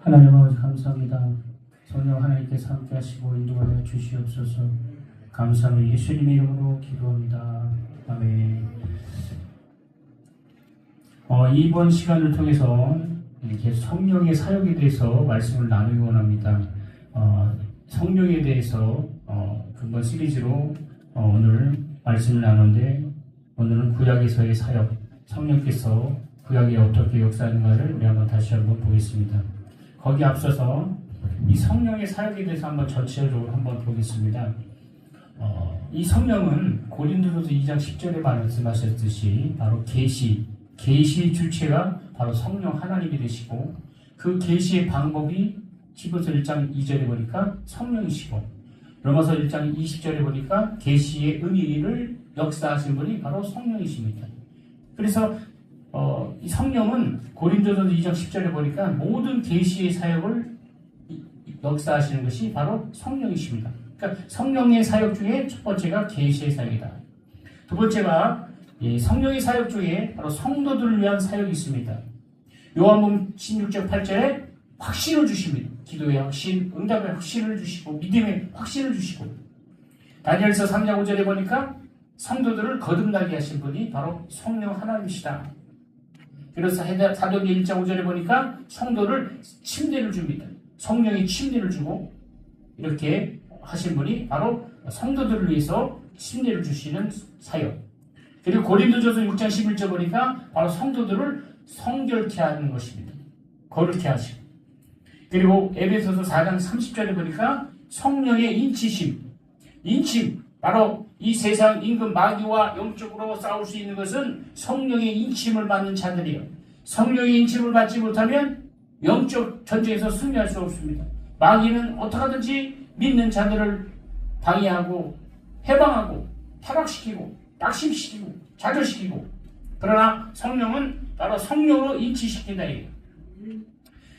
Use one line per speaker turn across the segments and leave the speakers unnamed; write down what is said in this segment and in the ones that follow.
하나님 아버지 감사합니다. 성령 하나님께서 함께 하시고 인도하여 주시옵소서. 감사하며 예수님의 이름으로 기도합니다. 아멘. 이번 시간을 통해서 이렇게 성령의 사역에 대해서 말씀을 나누기 원합니다. 성령에 대해서 근본 시리즈로 오늘 말씀을 나누는데, 오늘은 구약에서의 사역, 성령께서 구약에 어떻게 역사하는가를 우리 다시 한번 보겠습니다. 거기 앞서서 이 성령의 사역에 대해서 한번 전체적으로 한번 보겠습니다. 이 성령은 고린도전서 2장 10절에 말씀하셨듯이 바로 계시의 주체가 바로 성령 하나님이 되시고, 그 계시의 방법이 히브리서 1장 2절에 보니까 성령이시고, 로마서 1장 20절에 보니까 계시의 의미를 역사하신 분이 바로 성령이십니다. 그래서 이 성령은 고린도전서 2장 10절에 보니까 모든 계시의 사역을 역사하시는 것이 바로 성령이십니다. 그러니까 성령의 사역 중에 첫 번째가 계시의 사역이다. 두 번째가 성령의 사역 중에 바로 성도들을 위한 사역이 있습니다. 요한복음 16장 8절에 확신을 주십니다. 기도의 확신, 응답의 확신을 주시고, 믿음의 확신을 주시고, 다니엘서 3장 5절에 보니까 성도들을 거듭나게 하신 분이 바로 성령 하나님이시다. 그래서 사도행전 1장 5절에 보니까 성도를 침대를 줍니다. 성령이 침대를 주고 이렇게 하신 분이 바로 성도들을 위해서 침대를 주시는 사역. 그리고 고린도전서 6장 11절 보니까 바로 성도들을 성결케 하는 것입니다. 거룩케 하시고. 그리고 에베소서 4장 30절에 보니까 성령의 인치심, 바로 이 세상 임금 마귀와 영적으로 싸울 수 있는 것은 성령의 인침을 받는 자들이에요. 성령의 인침을 받지 못하면 영적 전쟁에서 승리할 수 없습니다. 마귀는 어떻게 하든지 믿는 자들을 방해하고 해방하고 타락시키고 낙심시키고 좌절시키고, 그러나 성령은 바로 성령으로 인치시킨다 이거예요.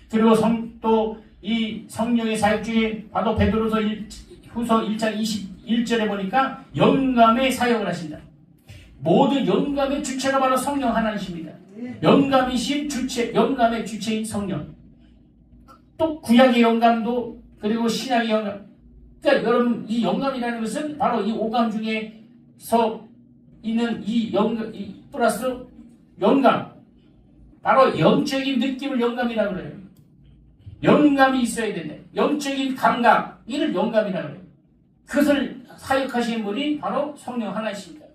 그리고 또 이 성령의 사역 중에 바로 베드로후서 1장 21절에 보니까 영감의 사역을 하신다. 모든 영감의 주체가 바로 성령 하나님이십니다. 영감이신 주체, 영감의 주체인 성령. 또 구약의 영감도, 그리고 신약의 영감. 그러니까 여러분, 이 영감이라는 것은 바로 이 오감 중에서 있는 이 영감, 플러스 영감. 바로 영적인 느낌을 영감이라고 그래요. 영감이 있어야 된다. 영적인 감각, 이를 영감이라고 해요. 그것을 사역하시는 분이 바로 성령 하나이십니다.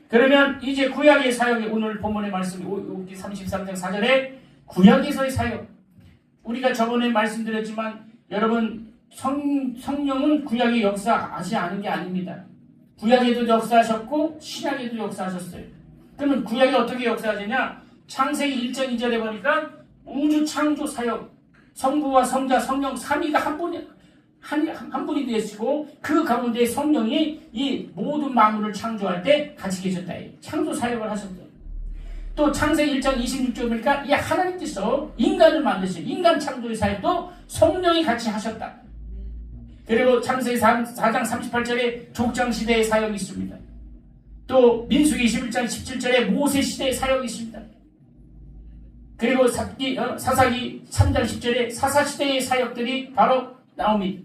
그러면 이제 구약의 사역이 오늘 본문의 말씀 33장 4절에 구약에서의 사역. 우리가 저번에 말씀드렸지만 여러분, 성령은 구약의 역사하지 않은 게 아닙니다. 구약에도 역사하셨고 신약에도 역사하셨어요. 그러면 구약이 어떻게 역사하느냐? 창세기 1장 2절에 보니까 우주 창조 사역, 성부와 성자 성령 삼위가 한 분이 되시고, 그 가운데 성령이 이 모든 만물을 창조할 때 같이 계셨다. 창조 사역을 하셨다. 또 창세기 1장 26절 보니까 이 하나님께서 인간을 만드신 인간 창조의 사역도 성령이 같이 하셨다. 그리고 창세기 4장 38절에 족장시대의 사역이 있습니다. 또 민수기 21장 17절에 모세시대의 사역이 있습니다. 그리고 사사기 3장 10절에 사사시대의 사역들이 바로 나옵니다.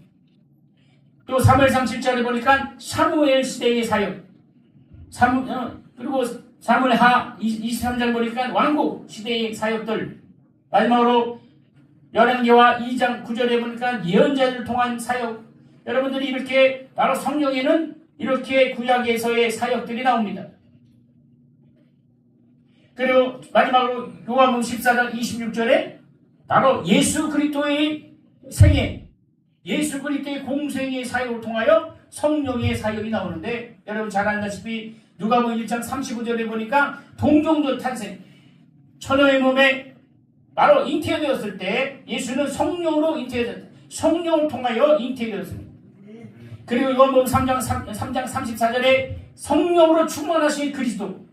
또 사무엘상 7절에 보니까 사무엘 시대의 사역, 그리고 사무엘 하 23장 보니까 왕국 시대의 사역들, 마지막으로 열왕기와 2장 9절에 보니까 예언자들을 통한 사역. 여러분들이 이렇게 바로 성령에는 이렇게 구약에서의 사역들이 나옵니다. 그리고 마지막으로 요한복음 14장 26절에 바로 예수 그리스도의 생애, 예수 그리스도의 공생의 사역을 통하여 성령의 사역이 나오는데, 여러분 잘 알다시피 누가복음 1장 35절에 보니까 동정도 탄생, 처녀의 몸에 바로 잉태되었을 때 예수는 성령으로 잉태되었다. 성령을 통하여 잉태되었습니다. 그리고 요한복음 3장 34절에 성령으로 충만하신 그리스도,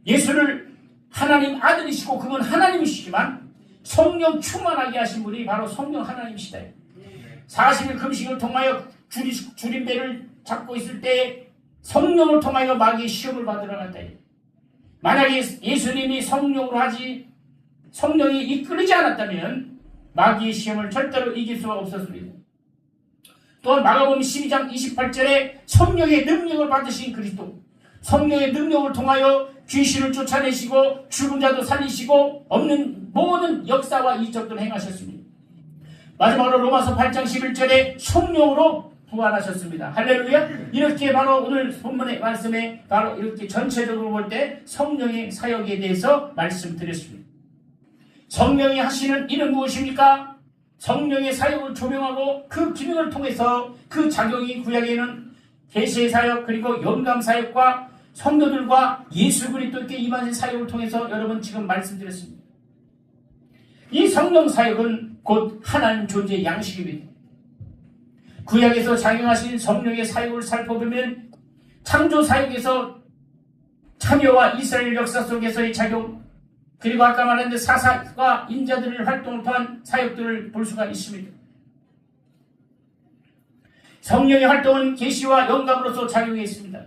예수를 하나님 아들이시고 그분 하나님이시지만 성령 충만하게 하신 분이 바로 성령 하나님이시다. 40일 금식을 통하여 주림배를 잡고 있을 때 성령을 통하여 마귀의 시험을 받으러 갔다. 만약에 예수님이 성령으로 하지 성령이 이끌지 않았다면 마귀의 시험을 절대로 이길 수가 없었습니다. 또한 마가복음 12장 28절에 성령의 능력을 받으신 그리스도, 성령의 능력을 통하여 귀신을 쫓아내시고 죽은 자도 살리시고 없는 모든 역사와 이적들을 행하셨습니다. 마지막으로 로마서 8장 11절에 성령으로 부활하셨습니다. 할렐루야. 이렇게 바로 오늘 본문의 말씀에 바로 이렇게 전체적으로 볼 때 성령의 사역에 대해서 말씀드렸습니다. 성령이 하시는 일은 무엇입니까? 성령의 사역을 조명하고 그 기능을 통해서 그 작용이 구약에는 계시의 사역 그리고 영감 사역과 성도들과 예수 그리스도께 임하신 사역을 통해서 여러분 지금 말씀드렸습니다. 이 성령 사역은 곧 하나님 존재의 양식입니다. 구약에서 작용하신 성령의 사역을 살펴보면 창조 사역에서 참여와 이스라엘 역사 속에서의 작용, 그리고 아까 말한 사사과 인자들의 활동을 통한 사역들을 볼 수가 있습니다. 성령의 활동은 계시와 영감으로서 작용했습니다.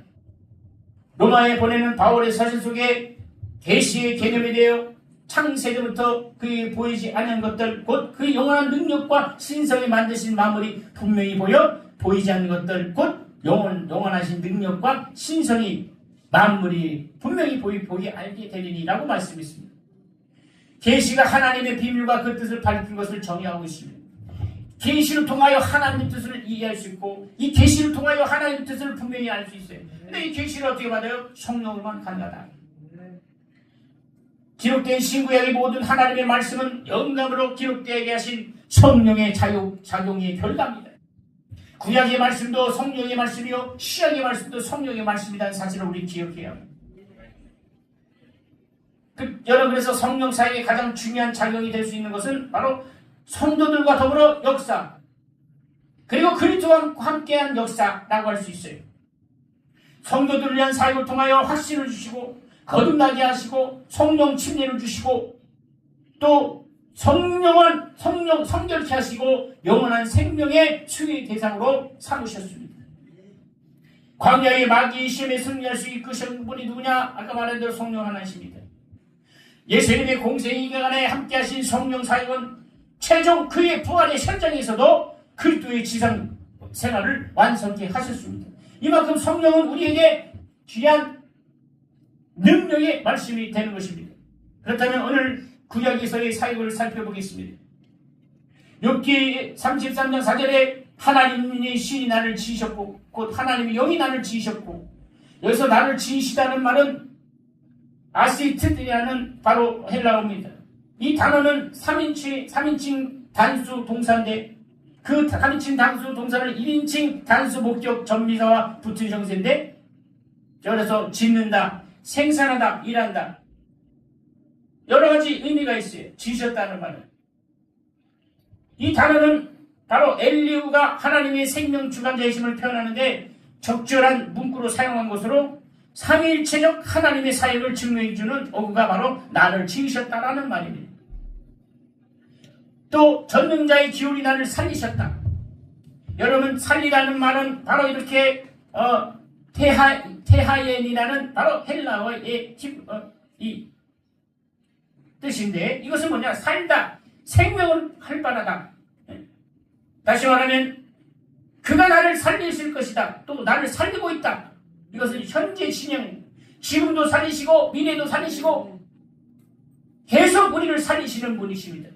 로마에 보내는 바울의 사실 속에 계시의 개념에 대하여 창세전부터 그에게 보이지 않은 것들, 곧 그 영원한 능력과 신성이 만드신 마물이 분명히 보여 보이지 않는 것들, 곧 영원하신 능력과 신성이 만물이 분명히 보기 알게 되리니라고 말씀했습니다. 계시가 하나님의 비밀과 그 뜻을 밝힌 것을 정의하고 있습니다. 계시를 통하여 하나님의 뜻을 이해할 수 있고 이 계시를 통하여 하나님의 뜻을 분명히 알 수 있어요. 근데 이 계시를 어떻게 받아요? 성령으로만 가능하다. 기록된 신구약의 모든 하나님의 말씀은 영감으로 기록되게 하신 성령의 작용의 결과입니다. 구약의 말씀도 성령의 말씀이요 신약의 말씀도 성령의 말씀이라는 사실을 우리 기억해야 합니다. 여러분, 그래서 성령 사역의 가장 중요한 작용이 될 수 있는 것은 바로 성도들과 더불어 역사, 그리고 그리스도와 함께한 역사라고 할 수 있어요. 성도들을 위한 사역을 통하여 확신을 주시고 거듭나게 하시고 성령 침례를 주시고 또 성결케 하시고 영원한 생명의 수의 대상으로 삼으셨습니다. 광야의 마귀의 시험에 승리할 수 이끄신 분이 누구냐? 아까 말한 대로 성령 하나이십니다. 예수님의 공생의 기간에 함께하신 성령 사역은 최종 그의 부활의 현장에서도 그리스도의 지상 생활을 완성케 하셨습니다. 이만큼 성령은 우리에게 귀한 능력의 말씀이 되는 것입니다. 그렇다면 오늘 구약에서의 사역을 살펴보겠습니다. 욥기 33장 4절에 하나님의 신이 나를 지으셨고 곧 하나님의 영이 나를 지으셨고, 여기서 나를 지으시다는 말은 아시트디라는 바로 헬라어입니다. 이 단어는 3인칭 단수 동사인데 그 3인칭 단수 동사를 1인칭 단수 목적 전미사와 붙은 형태인데, 그래서 짓는다, 생산하다, 일한다, 여러 가지 의미가 있어요. 지으셨다는 말은. 이 단어는 바로 엘리후가 하나님의 생명 주관자이심을 표현하는데 적절한 문구로 사용한 것으로 삼위일체적 하나님의 사역을 증명해주는 어구가 바로 나를 지으셨다라는 말입니다. 또 전능자의 기울이 나를 살리셨다. 여러분, 살리라는 말은 바로 이렇게 테하옌이라는 바로 헬라어의 이 뜻인데, 이것은 뭐냐? 살다, 생명을 활발하다. 다시 말하면 그가 나를 살리실 것이다. 또 나를 살리고 있다. 이것은 현재 진행, 지금도 살리시고 미래도 살리시고 계속 우리를 살리시는 분이십니다.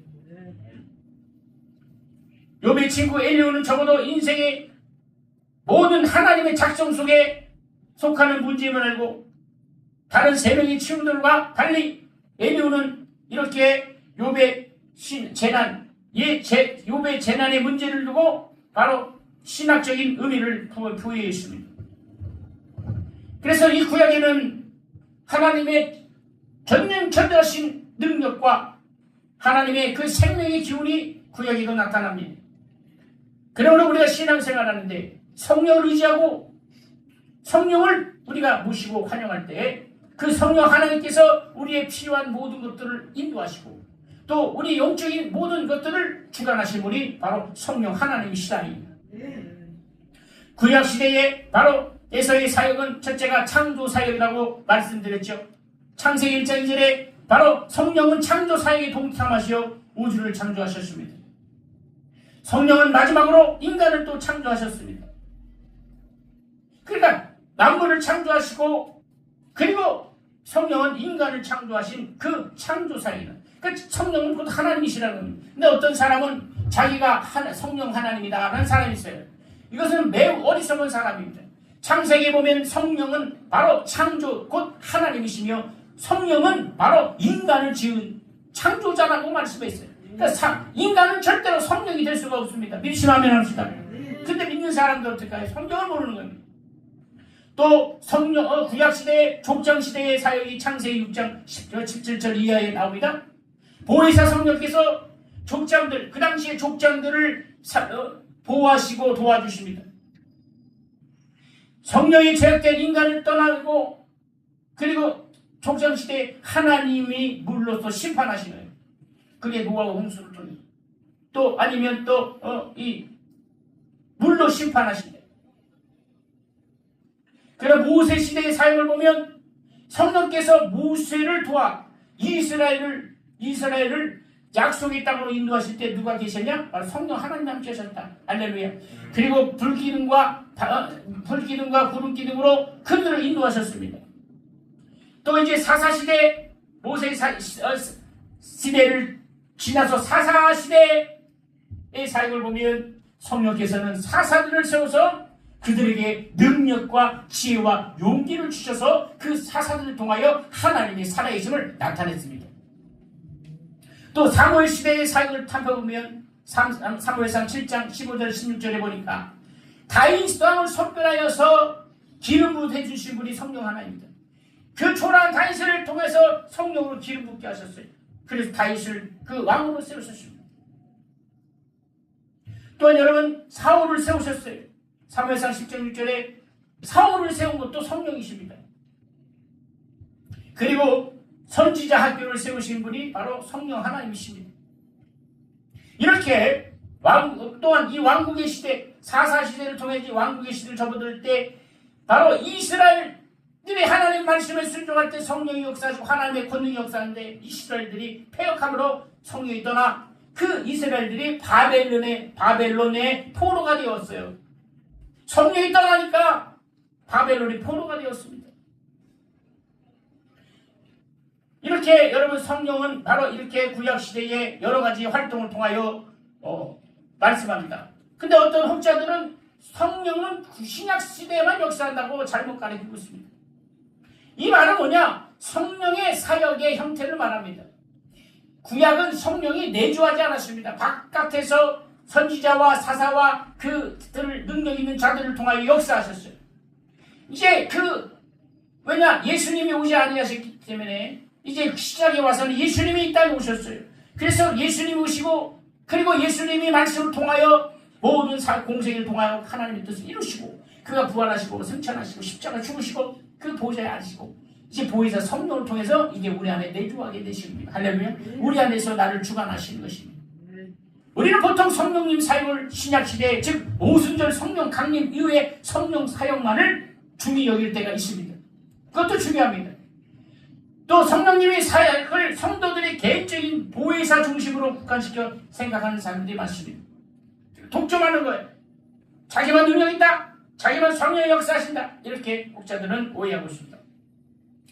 욥의 친구 엘리후는 적어도 인생의 모든 하나님의 작정 속에 속하는 문제임을 알고, 다른 세 명의 친구들과 달리 엘리후는 이렇게 욥의 재난, 욥의 재난의 문제를 두고 바로 신학적인 의미를 부여했습니다. 그래서 이 구약에는 하나님의 전능전능하신 능력과 하나님의 그 생명의 기운이 구약에도 나타납니다. 그러므로 우리가 신앙생활하는데 성령을 의지하고 성령을 우리가 모시고 환영할 때 그 성령 하나님께서 우리의 필요한 모든 것들을 인도하시고 또 우리 영적인 모든 것들을 주관하신 분이 바로 성령 하나님이시다니. 구약시대에 바로 에서의 사역은 첫째가 창조 사역이라고 말씀드렸죠. 창세기 1장 2절에 바로 성령은 창조 사역에 동참하시어 우주를 창조하셨습니다. 성령은 마지막으로 인간을 또 창조하셨습니다. 그러니까 만물을 창조하시고 그리고 성령은 인간을 창조하신 그 창조사이는, 그러니까 성령은 곧 하나님이시라는 겁니다. 근데 어떤 사람은 자기가 성령 하나님이다 라는 사람이 있어요. 이것은 매우 어리석은 사람입니다. 창세기에 보면 성령은 바로 창조 곧 하나님이시며 성령은 바로 인간을 지은 창조자라고 말씀했어요. 그러니까 인간은 절대로 성령이 될 수가 없습니다. 믿으시면 합시다. 근데 믿는 사람들 어떻게 해요? 성령을 모르는 겁니다. 또 성령 구약시대의 족장시대의 사역이 창세기 6장 17절 이하에 나옵니다. 보혜사 성령께서 족장들, 그 당시에 족장들을 보호하시고 도와주십니다. 성령이 죄악된 인간을 떠나고 그리고 족장시대에 하나님이 물로서 심판하시는 거예요. 그게 노아와 홍수를 통해 또 아니면 또 이 물로 심판하시는 거예요. 그러나 모세 시대의 사역을 보면 성령께서 모세를 도와 이스라엘을 약속의 땅으로 인도하실 때 누가 계셨냐? 바로 성령 하나님 함께 하셨다. 할렐루야. 그리고 불기둥과 구름기둥으로 그들을 인도하셨습니다. 또 이제 사사시대 모세 시대를 지나서 사사시대의 사역을 보면 성령께서는 사사들을 세워서 그들에게 능력과 지혜와 용기를 주셔서 그 사사들을 통하여 하나님의 살아계심을 나타냈습니다. 또 사무엘 시대의 사역을 탐해보면 사무엘상 7장 15절 16절에 보니까 다윗 왕을 선별하여서 기름 부어 주신 분이 성령 하나입니다. 그 초라한 다윗을 통해서 성령으로 기름 붓게 하셨어요. 그래서 다윗을 그 왕으로 세우셨습니다. 또한 여러분 사울을 세우셨어요. 사무엘상 10장 6절에 사울을 세운 것도 성령이십니다. 그리고 선지자 학교를 세우신 분이 바로 성령 하나님이십니다. 이렇게 또한 이 왕국의 시대, 사사시대를 통해 왕국의 시대를 접어들 때 바로 이스라엘들이 하나님 말씀에 순종할 때 성령이 역사하시고 하나님의 권능이 역사하는데 이스라엘들이 패역함으로 성령이 떠나 그 이스라엘들이 바벨론의 포로가 되었어요. 성령이 떠나니까 바벨론이 포로가 되었습니다. 이렇게 여러분 성령은 바로 이렇게 구약시대의 여러가지 활동을 통하여 말씀합니다. 근데 어떤 학자들은 성령은 신약시대에만 역사한다고 잘못 가르치고 있습니다. 이 말은 뭐냐? 성령의 사역의 형태를 말합니다. 구약은 성령이 내주하지 않았습니다. 바깥에서 선지자와 사사와 그들 능력 있는 자들을 통하여 역사하셨어요. 이제 왜냐? 예수님이 오지 아니하셨기 때문에 이제 시작에 와서는 예수님이 이 땅에 오셨어요. 그래서 예수님이 오시고 그리고 예수님이 말씀을 통하여 모든 공생을 통하여 하나님의 뜻을 이루시고 그가 부활하시고 승천하시고 십자가 죽으시고 그 보좌에 앉으시고 이제 보혜사 성령을 통해서 이제 우리 안에 내주하게 되십니다. 할렐루야. 우리 안에서 나를 주관하시는 것입니다. 우리는 보통 성령님 사역을 신약시대 즉 오순절 성령 강림 이후에 성령 사역만을 중히 여길 때가 있습니다. 그것도 중요합니다. 또 성령님의 사역을 성도들의 개인적인 보혜사 중심으로 국한시켜 생각하는 사람들이 많습니다. 독점하는 거예요. 자기만 능력 있다. 자기만 성령의 역사하신다. 이렇게 목자들은 오해하고 있습니다.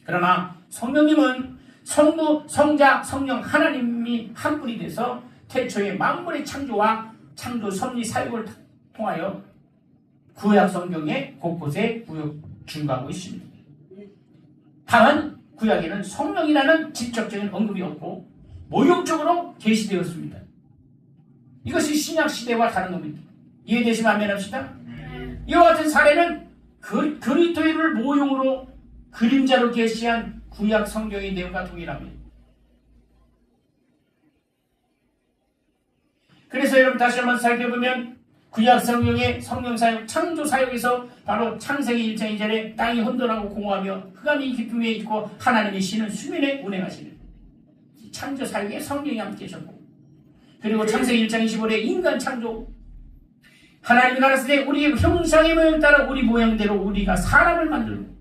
그러나 성령님은 성부, 성자, 성령 하나님이 한 분이 돼서 태초의 만물의 창조와 창조 섭리 사역을 통하여 구약 성경의 곳곳에 증거하고 있습니다. 다만 구약에는 성령이라는 직접적인 언급이 없고 모욕적으로 계시되었습니다. 이것이 신약시대와 다른 겁니다. 이해되시면 아멘 합시다. 이와 같은 사례는 그리스도를 모형으로 그림자로 계시한 구약 성경의 내용과 동일합니다. 그래서 여러분 다시 한번 살펴보면 구약 성경의 성령 사역, 창조 사역에서 바로 창세기 1장 2절에 땅이 혼돈하고 공허하며 흑암이 깊음 위에 있고 하나님의 신은 수면에 운행하시는 창조 사역에 성령이 함께 계셨고 그리고 창세기 1장 25절에 인간 창조 하나님이 가라사대 우리의 형상의 모양 따라 우리 모양대로 우리가 사람을 만들고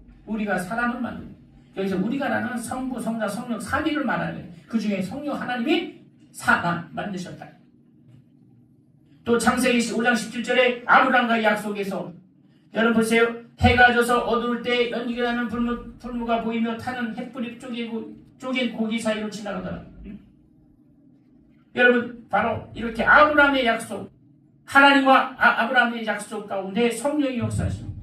여기서 우리가라는 성부, 성자, 성령 3위를 말하는 거예요. 그 중에 성령 하나님이 사람 만드셨다. 또 창세기 5장 17절에 아브라함과의 약속에서 여러분 보세요. 해가 져서 어두울 때 연기가 나는 불무가 보이며 타는 햇불이 쪼갠 고기 사이로 지나가더라. 여러분 바로 이렇게 아브라함의 약속, 하나님과 아브라함의 약속 가운데 성령이 역사하십니다.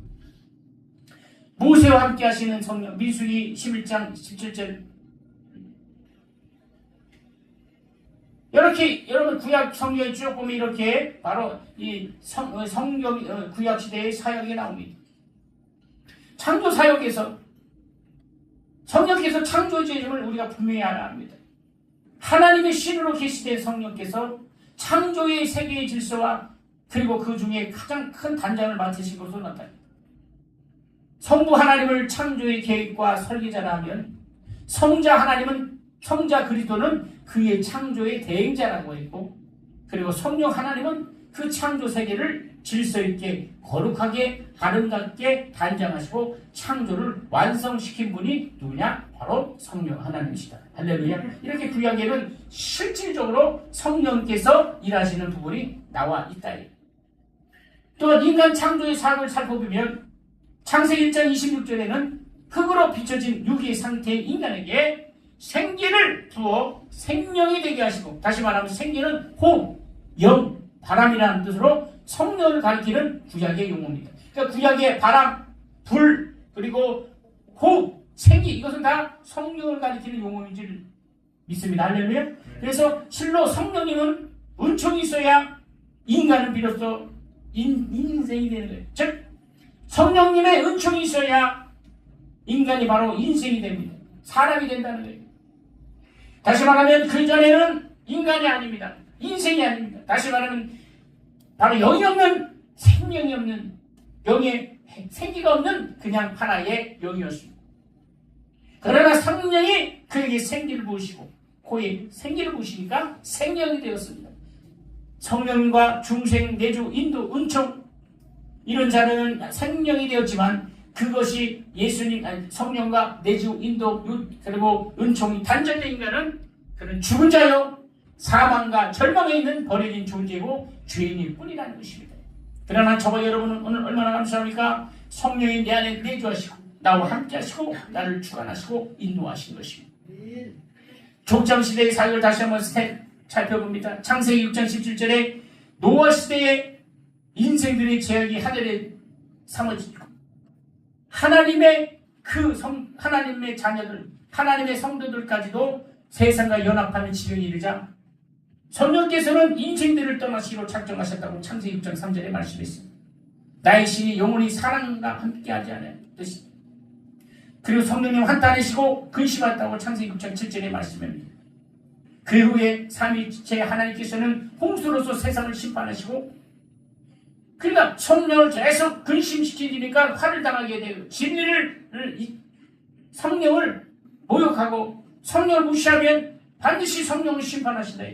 모세와 함께 하시는 성령, 민수기 11장 17절. 이렇게 여러분 구약 성경에 쭉 보면 이렇게 바로 이 성경 구약 시대의 사역이 나옵니다. 창조 사역에서 성령께서 창조주임을 우리가 분명히 알아야 합니다. 하나님의 신으로 계시된 성령께서 창조의 세계의 질서와 그리고 그 중에 가장 큰 단장을 맡으신 것으로 나타납니다. 성부 하나님을 창조의 계획과 설계자라 하면 성자 하나님은 성자 그리스도는 그의 창조의 대행자라고 했고, 그리고 성령 하나님은 그 창조 세계를 질서 있게 거룩하게 아름답게 단장하시고 창조를 완성시킨 분이 누구냐? 바로 성령 하나님이시다. 할렐루야. 이렇게 구약에는 실질적으로 성령께서 일하시는 부분이 나와 있다. 또한 인간 창조의 사역을 살펴보면 창세기 1장 26절에는 흙으로 비춰진 유기의 상태의 인간에게 생기를 부어 생명이 되게 하시고, 다시 말하면 생기는 호흡, 영, 바람이라는 뜻으로 성령을 가리키는 구약의 용어입니다. 그러니까 구약의 바람, 불, 그리고 호흡, 생기, 이것은 다 성령을 가리키는 용어인 줄 믿습니다. 할렐루야. 그래서 실로 성령님은 은총이 있어야 인간은 비로소 인생이 되는 거예요. 즉 성령님의 은총이 있어야 인간이 바로 인생이 됩니다. 사람이 된다는 거예요. 다시 말하면 그 전에는 인간이 아닙니다. 인생이 아닙니다. 다시 말하면 바로 영이 없는, 생명이 없는, 영의 생기가 없는 그냥 하나의 영이었습니다. 그러나 성령이 그에게 생기를 부으시고 코에 생기를 부으시니까 생명이 되었습니다. 성령과 중생, 내주, 인도, 은총 이런 자는 생명이 되었지만 그것이 예수님, 성령과 내주, 인도, 그리고 은총이 단절된 인간은 그런 죽은 자요, 사망과 절망에 있는 버려진 존재고 죄인일 뿐이라는 것입니다. 그러나 저와 여러분은 오늘 얼마나 감사합니까? 성령이 내 안에 내주하시고 나와 함께 하시고 나를 주관하시고 인도하신 것입니다. 족장시대의 사역을 다시 한번 살펴봅니다. 창세기 6장 17절에 노아 시대의 인생들의 제약이 하늘에 삼아지고 하나님의 하나님의 자녀들, 하나님의 성도들까지도 세상과 연합하는 지경이 이르자 성령께서는 인생들을 떠나시기로 작정하셨다고 창세기 6장 3절에 말씀했습니다. 나의 신이 영원히 사랑과 함께하지 않은 뜻이. 그리고 성령님 한탄하시고 근심하였다고 창세기 6장 7절에 말씀합니다. 그 후에 삼위일체 하나님께서는 홍수로서 세상을 심판하시고, 그러니까 성령을 계속 근심시키니까 화를 당하게 되고 성령을 모욕하고 성령을 무시하면 반드시 성령을 심판하신다.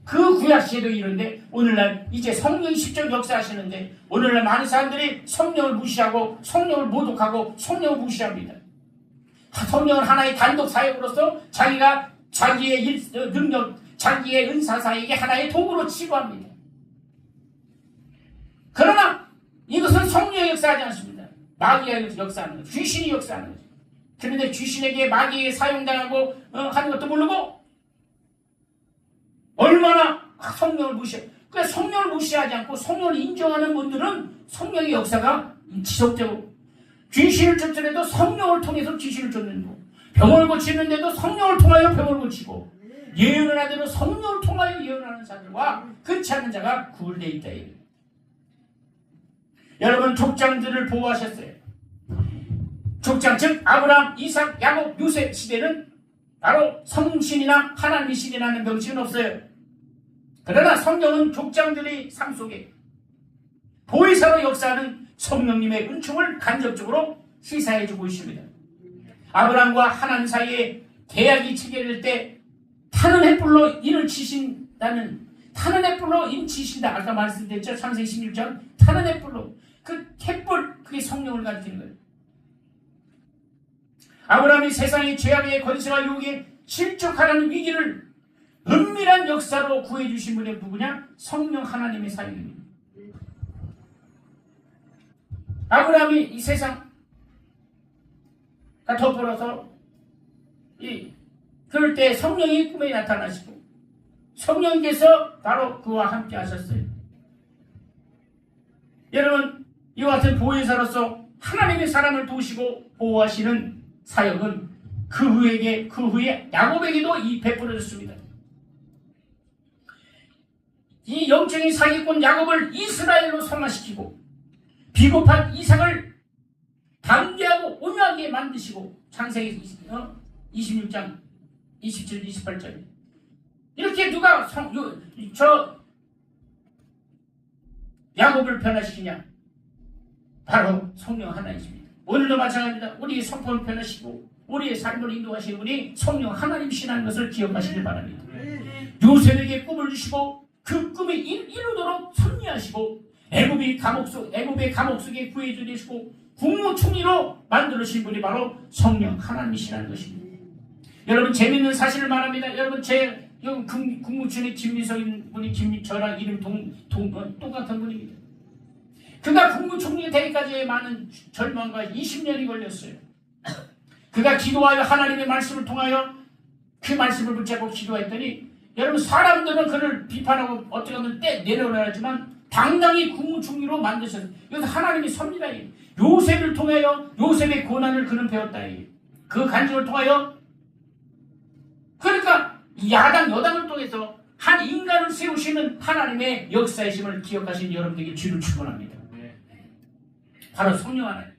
그 구약시에도 이런데 오늘날 이제 성령이 직접 역사하시는데 오늘날 많은 사람들이 성령을 무시하고 성령을 모독하고 성령을 무시합니다. 성령은 하나의 단독 사역으로서 자기가 자기의 능력, 자기의 은사사에게 하나의 도구로 치부합니다. 그러나 이것은 성령이 역사하지 않습니다. 마귀가 역사하는 거죠. 귀신이 역사하는 거죠. 그런데 귀신에게 마귀에게 사용당하고 하는 것도 모르고 얼마나 성령을 무시해. 그러니까 성령을 무시하지 않고 성령을 인정하는 분들은 성령의 역사가 지속되고, 귀신을 쫓더라도 성령을 통해서 귀신을 쫓는 거, 병을 고치는데도 성령을 통하여 병을 고치고, 예언을 하더라도 성령을 통하여 예언하는 자들과 그렇지 않은 자가 구분되어 있다. 여러분 족장들을 보호하셨어요. 족장 즉 아브라함, 이삭, 야곱, 요셉 시대는 바로 성신이나 하나님의 신이라는 명칭은 없어요. 그러나 성경은 족장들의 삶 속에 보혜사로 역사하는 성령님의 은총을 간접적으로 시사해주고 있습니다. 아브라함과 하나님 사이에 계약이 체결될 때 타는 햇불로 인을 치신다는, 타는 햇불로 인 치신다. 아까 말씀드렸죠. 창세기 16장 타는 햇불로. 그 햇불, 그게 성령을 가리키는 거예요. 아브라함이 세상의 죄악의 권세와 유혹에 실족하는 위기를 은밀한 역사로 구해주신 분이 누구냐? 성령 하나님의 사역입니다. 아브라함이 이 세상과 덮어서 그럴 때 성령이 꿈에 나타나시고 성령께서 바로 그와 함께 하셨어요. 여러분, 이와 같은 보혜사로서 하나님의 사람을 도우시고 보호하시는 사역은 그 후에 야곱에게도 베풀어졌습니다. 이 영적인 사기꾼 야곱을 이스라엘로 성화시키고 비겁한 이삭을 담대하고 온유하게 만드시고 창세기 26장 27, 28절 이렇게 누가 야곱을 변화시키냐? 바로 성령 하나님입니다. 오늘도 마찬가지입니다. 우리의 성품을 변화시키고 우리의 삶을 인도하시는 분이 성령 하나님이시라는 것을 기억하시길 바랍니다. 요셉에게 꿈을 주시고 그 꿈이 이루도록 섭리하시고 애굽의 감옥 속에 구해주시고 국무총리로 만들어주신 분이 바로 성령 하나님이시라는 것입니다. 여러분, 재밌는 사실을 말합니다. 여러분, 제 국무총리 김미석인 분이 저랑 이름 똑같은 분입니다. 그가 국무총리가 되기까지의 많은 절망과 20년이 걸렸어요. 그가 기도하여 하나님의 말씀을 통하여 그 말씀을 붙잡고 기도했더니 여러분, 사람들은 그를 비판하고 어떻게 하면 내려놓았지만 당당히 국무총리로 만드셨어요. 그래서 하나님이 섭니다. 요셉을 통하여 요셉의 고난을 그는 배웠다. 그 간증을 통하여 그러니까 여당을 통해서 한 인간을 세우시는 하나님의 역사이심을 기억하신 여러분들에게 주를 축원합니다. 바로 성령 하나님.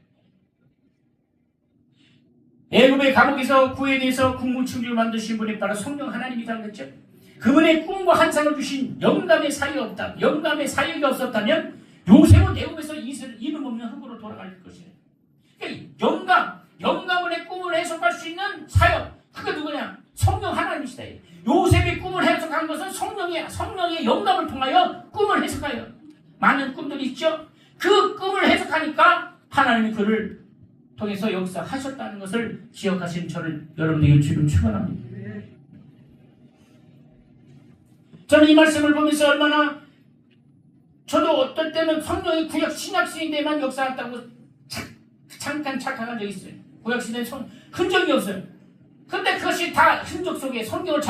애굽의 감옥에서 구해내서 국무총리를 만드신 분이 바로 성령 하나님이라는 거죠. 그분의 꿈과 환상을 주신 영감의 사역이 없다. 영감의 사역이 없었다면 요셉은 애굽에서 이름 없는 흙으로 돌아갈 것이에요. 그러니까 영감의 꿈을 해석할 수 있는 사역. 그게 누구냐? 성령 하나님이시다. 요셉의 꿈을 해석한 것은 성령의 영감을 통하여 꿈을 해석하여 많은 꿈들이 있죠. 그 꿈을 해석하니까 하나님이 그를 통해서 역사하셨다는 것을 기억하신 저를 여러분에게 지금 축원합니다. 저는 이 말씀을 보면서 얼마나 저도 어떨 때는 성령이 구약 신약시대 때만 역사한다고 잠깐 착각한 적이 있어요. 구약 시대에 흔적이 없어요. 근데 그것이 다 흔적 속에 성경을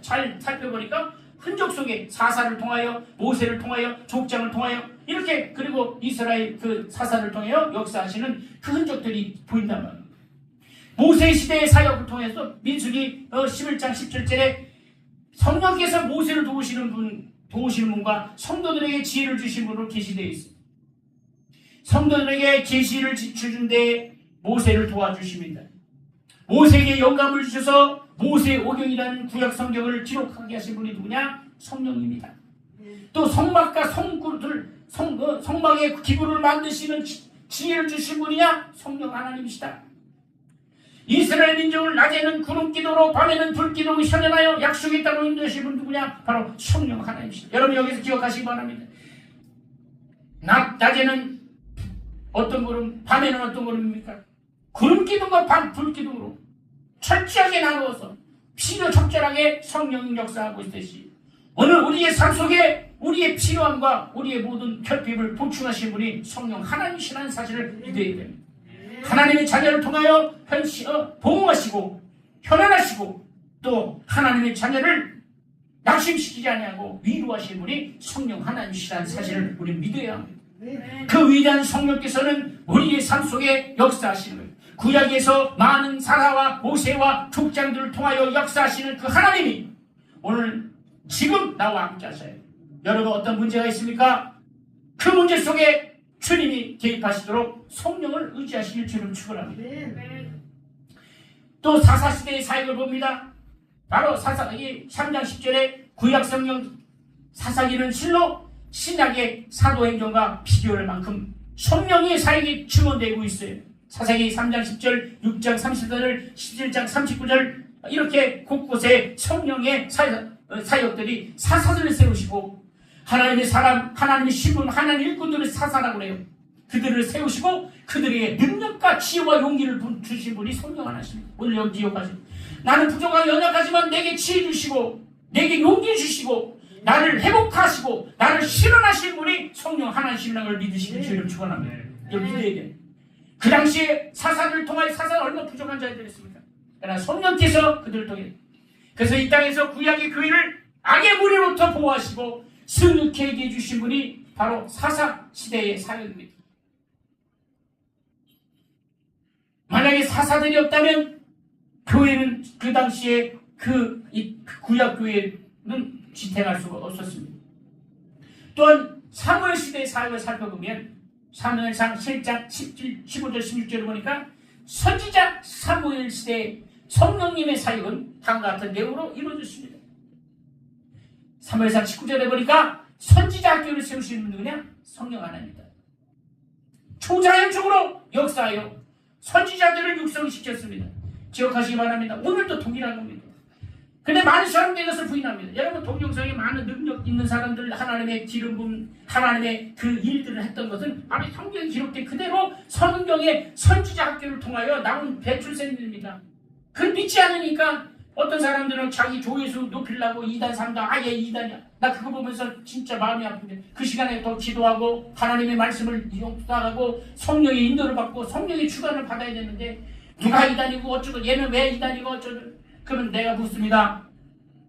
잘 살펴보니까 흔적 속에 사사를 통하여 모세를 통하여 족장을 통하여 이렇게 그리고 이스라엘 그 사사를 통하여 역사하시는 그 흔적들이 보인단 말이에요. 모세 시대의 사역을 통해서 민수기 11장 17절에 성령께서 모세를 도우시는 분과 성도들에게 지혜를 주신 분으로 계시되어 있습니다. 성도들에게 계시를 주신 데 모세를 도와주십니다. 모세에게 영감을 주셔서 모세 오경이라는 구약 성경을 기록하게 하신 분이 누구냐? 성령입니다. 또 성막과 성막의 기구를 만드시는 지혜를 주신 분이냐? 성령 하나님이시다. 이스라엘 민족을 낮에는 구름기도로 밤에는 불기도로 현현하여 약속의 땅으로 인도하신 분 누구냐? 바로 성령 하나님이시다. 여러분 여기서 기억하시기 바랍니다. 낮에는 어떤 구름, 밤에는 어떤 구름입니까? 구름기둥과 불기둥으로 철저하게 나누어서 필요적절하게 성령 역사하고 있듯이 오늘 우리의 삶 속에 우리의 필요함과 우리의 모든 결핍을 보충하신 분이 성령 하나님이시라는 사실을 믿어야 됩니다. 하나님의 자녀를 통하여 보호하시고 현안하시고 또 하나님의 자녀를 낙심시키지 아니하고 위로하신 분이 성령 하나님이시라는 사실을 우리는 믿어야 합니다. 그 위대한 성령께서는 우리의 삶 속에 역사하시는 거예요. 구약에서 많은 사라와 모세와 족장들을 통하여 역사하시는 그 하나님이 오늘 지금 나와 함께 하셔요. 여러분 어떤 문제가 있습니까? 그 문제 속에 주님이 개입하시도록 성령을 의지하시길 주를 축원합니다. 또 사사시대의 사역을 봅니다. 바로 사사기 3장 10절에 구약 성경 사사기는 실로 신약의 사도행전과 비교할 만큼 성령의 사역이 증언되고 있어요. 사사기 3장 10절, 6장 30절, 17장 39절 이렇게 곳곳에 성령의 사역들이 사사들을 세우시고 하나님의 사람, 하나님의 신분, 하나님의 일꾼들을 사사라고 해요. 그들을 세우시고 그들에게 능력과 지혜와 용기를 주신 분이 성령 하나십니다. 오늘 여기 기억하시고 나는 부족하고 연약하지만 내게 지혜 주시고
내게 용기 주시고 나를 회복하시고 나를 실현하신 분이 성령 하나님이라는 걸 믿으시는 주님 축원합니다. 이걸 믿어야 돼. 그 당시에 사사들을 통하여 사사가 얼마나 부족한 자들이었습니까? 그러나 성령께서 그들을 통해 그래서 이 땅에서 구약의 교회를 악의 무리로부터 보호하시고 승리케 해주신 분이 바로 사사 시대의 사역입니다. 만약에 사사들이 없다면 교회는 그 당시에 그 구약 교회는 지탱할 수가 없었습니다. 또한 사무엘 시대의 사역을 살펴보면 사무엘상 7장 15절 16절을 보니까 선지자 사무엘 시대의 성령님의 사역은 다음과 같은 내용으로 이루어졌습니다. 사무엘상 19절에 보니까 선지자 학교를 세우시는 분은 누구냐? 성령 하나님이다. 초자연적으로 역사하여 선지자들을 육성시켰습니다. 기억하시기 바랍니다. 오늘도 동일한 겁니다. 근데 많은 사람들이 이것을 부인합니다. 여러분 동영상에 많은 능력 있는 사람들 하나님의 기름 부음 하나님의 그 일들을 했던 것은 바로 성경에 기록된 그대로 성경의 선지자 학교를 통하여 나온 배출생들입니다. 그걸 믿지 않으니까 어떤 사람들은 자기 조회수 높이려고 2단 3단 아예 2단이야. 나 그거 보면서 진짜 마음이 아픈데 그 시간에 더 기도하고 하나님의 말씀을 용서하고 성령의 인도를 받고 성령의 주관을 받아야 되는데 누가 2단이고 어쩌고 얘는 왜 2단이고 어쩌고 그러면 내가 묻습니다.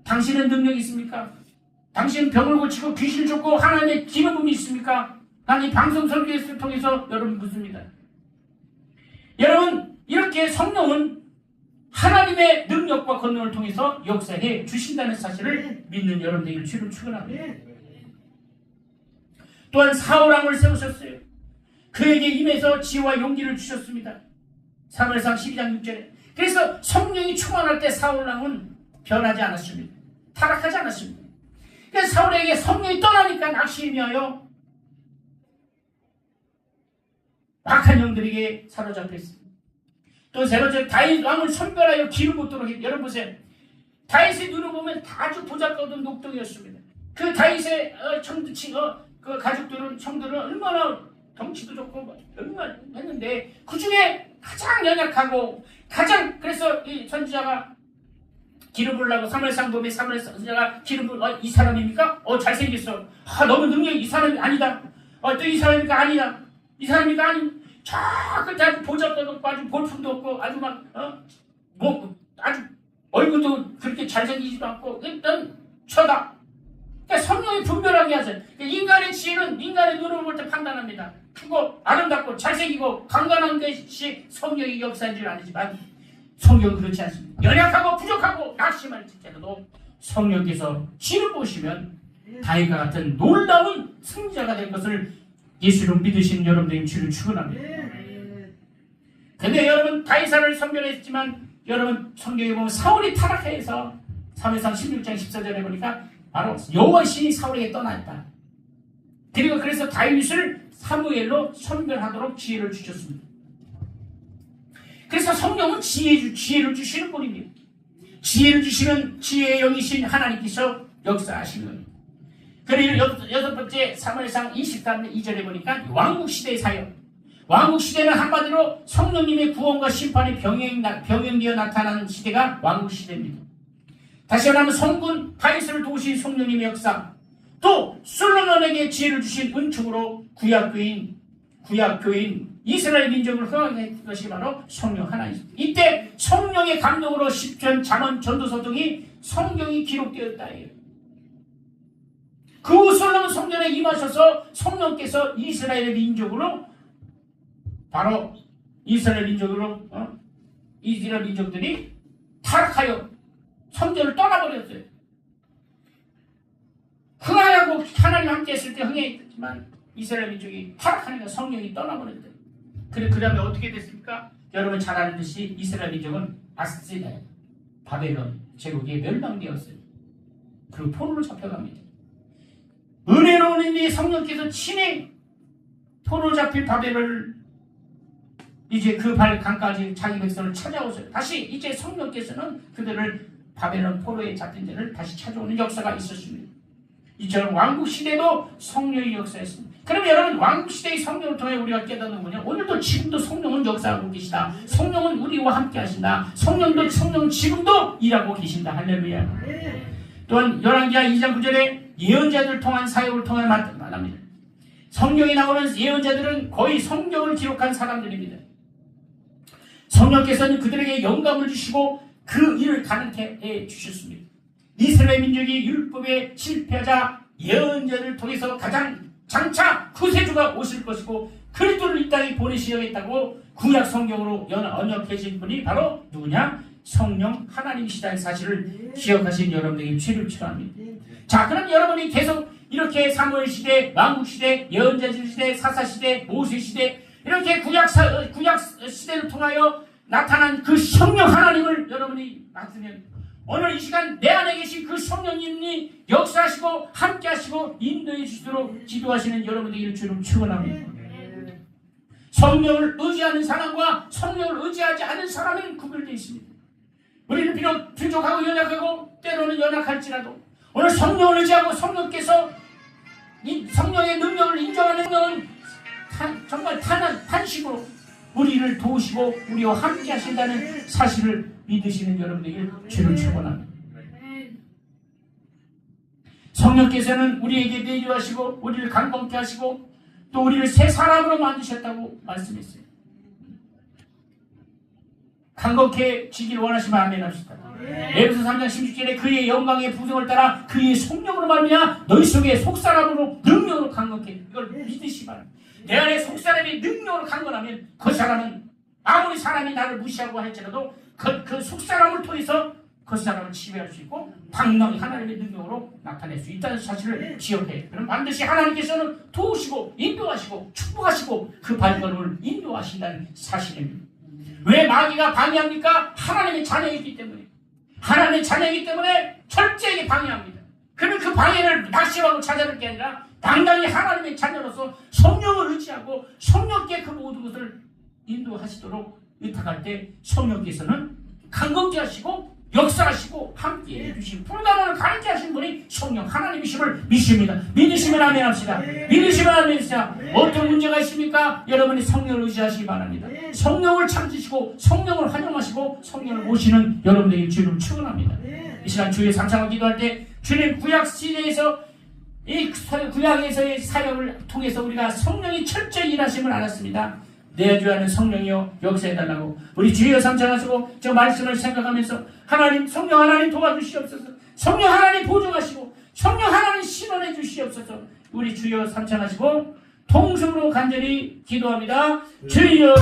당신은 능력이 있습니까? 당신은 병을 고치고 귀신을 쫓고 하나님의 기름 부음이 있습니까? 난 이 방송 설교를 통해서 여러분 묻습니다. 여러분 이렇게 성령은 하나님의 능력과 권능을 통해서 역사해 주신다는 사실을 믿는 여러분들에게 주를 축원합니다. 또한 사울왕을 세우셨어요. 그에게 임해서 지혜와 용기를 주셨습니다. 사무엘상 12장 6절에 그래서 성령이 충만할 때 사울왕은 변하지 않았습니다. 타락하지 않았습니다. 그래서 사울에게 성령이 떠나니까 낙심하여 악한 영들에게 사로잡혔습니다. 또 세 번째 다윗 왕을 선별하여 기름 붓도록 했. 여러분 보세요. 다윗의 눈을 보면 아주 보잘것없는 녹동이었습니다. 그 다윗의 그 가족들은 청들은 얼마나 덩치도 좋고 얼마나 했는데 그 중에 가장 연약하고 가장 그래서 이 선지자가 기름 부으려고 사무엘상 보면 사무엘 선지자가 기름 부으 이 사람입니까? 잘생겼어. 너무 능력이 이 사람이 아니다. 또 이 사람입니까? 아니다. 이 사람입니까? 아니. 끝에 아주 보잘것 없고 아주 볼품도 없고 아주 막 아주 얼굴도 그렇게 잘생기지도 않고 일단 쳐다. 그러니까 성령이 분별하게 하세요. 그러니까 인간의 지혜는 인간의 눈으로 볼 때 판단합니다. 크고 아름답고 잘생기고 강건한 것이 성령의 역사인 줄 아니지만 성경은 그렇지 않습니다. 연약하고 부족하고 낙심할지라도 성령께서 지를 보시면 다윗과 같은 놀라운 승자가 될 것을 예수를 믿으시는 여러분들의 주를 축원합니다. 근데 여러분 다윗을 선별했지만 여러분 성경에 보면 사울이 타락해서 사무엘상 16장 14절에 보니까 바로 여호와 신이 사울에게 떠났다. 그리고 그래서 다윗을 사무엘로 선별하도록 지혜를 주셨습니다. 그래서 성령은 지혜를 주시는 분입니다. 지혜를 주시는 지혜의 영이신 하나님께서 역사하시는 겁니다. 그리고 여섯 번째 사무엘상 23장 2절에 보니까 왕국시대의 사역. 왕국시대는 한마디로 성령님의 구원과 심판이 병행되어 나타나는 시대가 왕국시대입니다. 다시 말하면 성군 다윗을 도우신 성령님의 역사, 또 솔로몬에게 지혜를 주신 은총으로 구약교인 이스라엘 민족을 흥하게 했던 것이 바로 성령 하나입니다. 이때 성령의 감동으로 시편, 잠언, 전도서 등이 성경이 기록되었다. 그 후 솔로몬 성전에 임하셔서 성령께서 이스라엘 민족으로 바로 이스라엘 민족들이 타락하여 성전을 떠나버렸어요. 흥하라고 하나님 함께 했을 때 흥했지만 이스라엘 민족이 타락하니까 성령이 떠나버렸어요. 그 다음에 어떻게 됐습니까? 여러분 잘 아는 듯이 이스라엘 민족은 아스리아 바벨론 제국에 멸망되었어요. 그리고 포로로 잡혀갑니다. 은혜로운 인이 성령께서 친히 포로로 잡힌 바벨을 이제 그 강까지 자기 백성을 찾아오세요. 다시 이제 성령께서는 그들을 바벨론 포로에 잡힌 자를 다시 찾아오는 역사가 있었습니다. 이처럼 왕국시대도 성령의 역사였습니다. 그럼 여러분 왕국시대의 성령을 통해 우리가 깨닫는 거냐? 오늘도 지금도 성령은 역사하고 계시다. 성령은 우리와 함께 하신다. 성령은 지금도 일하고 계신다. 할렐루야. 또한 열왕기하 2장 9절에 예언자들 통한 사역을 통해 말합니다. 성경에 나오는 예언자들은 거의 성경을 기록한 사람들입니다. 성령께서는 그들에게 영감을 주시고 그 일을 가능케 해 주셨습니다. 이스라엘 민족이 율법에 실패하자 예언자를 통해서 가장 장차 구세주가 오실 것이고 그리스도를 이 땅에 보내시겠다고 구약 성경으로 언약하신 분이 바로 누구냐? 성령 하나님이시다는 사실을 기억하신 여러분에게 죄를 축원합니다. 자, 그럼 여러분이 계속 이렇게 사무엘 시대, 왕국 시대, 예언자들 시대, 사사 시대, 모세 시대 이렇게 구약 시대를 통하여 나타난 그 성령 하나님을 여러분이 맡으면 오늘 이 시간 내 안에 계신 그 성령님이 역사하시고 함께하시고 인도해 주시도록 기도하시는 여러분에게 주를 축원합니다. 성령을 의지하는 사람과 성령을 의지하지 않은 사람은 구별되어 있습니다. 우리는 비록 부족하고 연약하고 때로는 연약할지라도 오늘 성령을 의지하고 성령께서 이 성령의 능력을 인정하는 성령은 정말 탄식으로 우리를 도우시고 우리와 함께 하신다는 사실을 믿으시는 여러분에게 주를 축원합니다. 성령께서는 우리에게 내주하시고 우리를 강건케 하시고 또 우리를 새 사람으로 만드셨다고 말씀했어요. 강건케 지길 원하시면 아멘 합시다. 에베소 3장 16절에 그의 영광의 부성을 따라 그의 성령으로 말미암아 너희 속에 속사람으로 능력으로 강건케 이걸 믿으시 바랍니다. 내 안에 속사람이 능력으로 강건하면 그 사람은 아무리 사람이 나를 무시하고 할지라도 그 속사람을 통해서 그 사람을 지배할 수 있고 당당히 하나님의 능력으로 나타낼 수 있다는 사실을 기억해. 그럼 반드시 하나님께서는 도우시고 인도하시고 축복하시고 그 발걸음을 인도하신다는 사실입니다. 왜 마귀가 방해합니까? 하나님의 자녀이기 때문에. 하나님의 자녀이기 때문에 철저하게 방해합니다. 그러면 그 방해를 낙심하고 찾아낼 게 아니라 당당히 하나님의 자녀로서 성령을 의지하고 성령께 그 모든 것을 인도하시도록 의탁할 때 성령께서는 강건케 하시고 역사하시고 함께해 주시고 불가능을 가르쳐 하신 분이 성령 하나님이심을 믿습니다. 믿으시면 아멘 합시다. 믿으시면 아멘 합시다. 어떤 문제가 있습니까? 여러분이 성령을 의지하시기 바랍니다. 성령을 참으시고 성령을 활용하시고 성령을 모시는 여러분들의 주를 축원합니다. 이 시간 주의 상상을 기도할 때 주님 구약 시대에서 이 구약에서의 사역을 통해서 우리가 성령이 철저히 일하심을 알았습니다. 내주하는 성령이여 역사해달라고 우리 주여 상상하시고 저 말씀을 생각하면서 하나님 성령 하나님 도와주시옵소서. 성령 하나님 보존하시고 성령 하나님 신원해 주시옵소서. 우리 주여 상상하시고 통성으로 간절히 기도합니다. 주여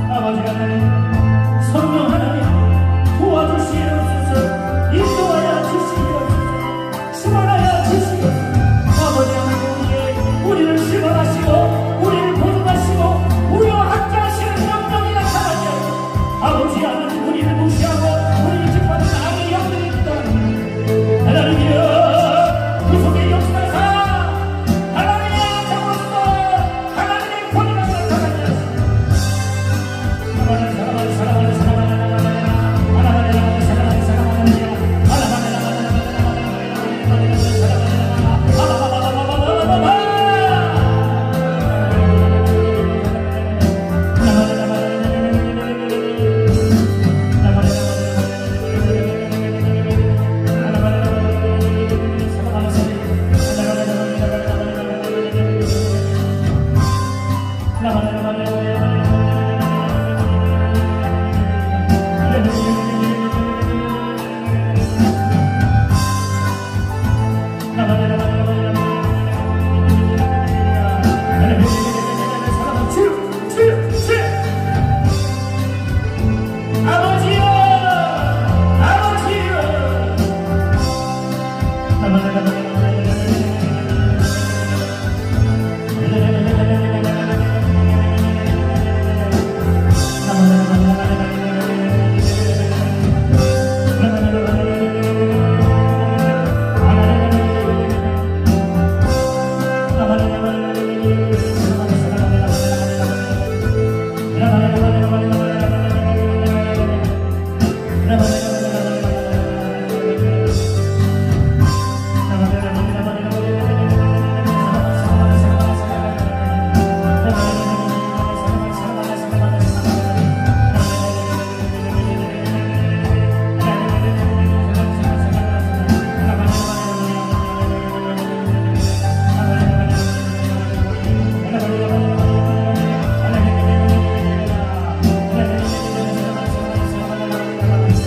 아버지 하나님 성령 하나님 도와주시옵소서. 인도하여 주시옵소서. 심원하여 주시옵소서. 아버지 하나님 우리를 심원하시고 우리를 보존하시고 우리와 함께 하시는 영광이 나타나게 하시고 아버지 하나님 우리를 무시하고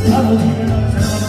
아버지를 사랑하는